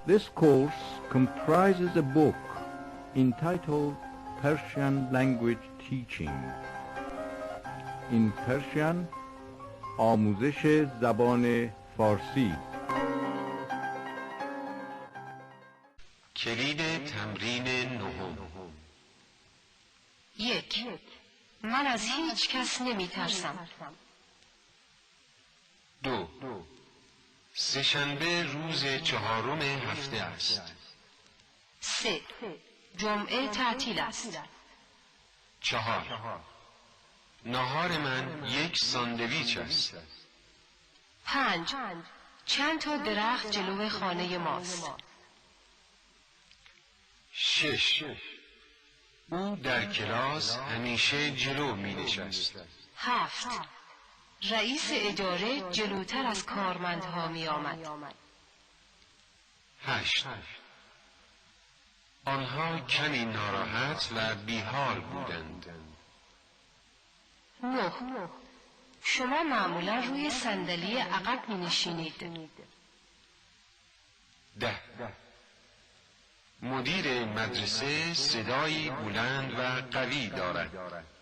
This course comprises a book entitled Persian Language Teaching. In Persian, آموزش زبان فارسی. کلید تمرین نهم. 1. من از هیچ کس نمی ترسم. 2. سه‌شنبه روز 4 هفته است. 3. جمعه تعطیل است. 4. ناهار من 1 ساندویچ است. 5. چند تا درخت جلو خانه ماست. 6. او در کلاس همیشه جلو می نشست. 7. رئیس اداره جلوتر از کارمندها می آمد. 8. آنها کمی ناراحت و بیحال بودند. 9. شما معمولا روی صندلی عقب می نشینید. 10. مدیر مدرسه صدایی بلند و قوی دارد.